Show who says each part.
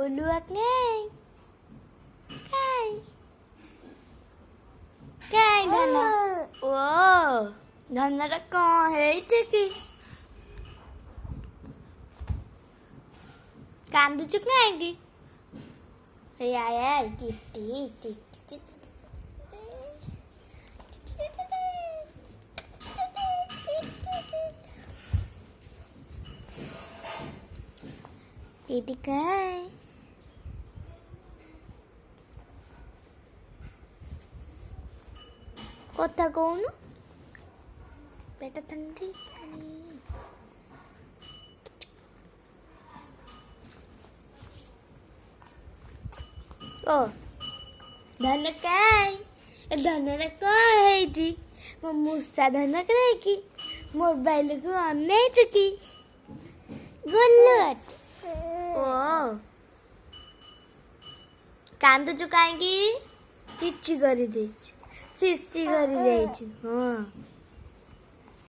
Speaker 1: ओलुआ काई काई काई धन ओ धनर कौन है कि कांदू चुक नहीं यार टिटी टिटी काय कथा कौन पेट ठंडी ओ धन काय धन काय है जी मो मूसा धन करे कि मोबाइल को अन्ने चुकी गुल्लट ओ कांद चुकाएंगी चिच्ची करी दे सिस्सी करी दे हाँ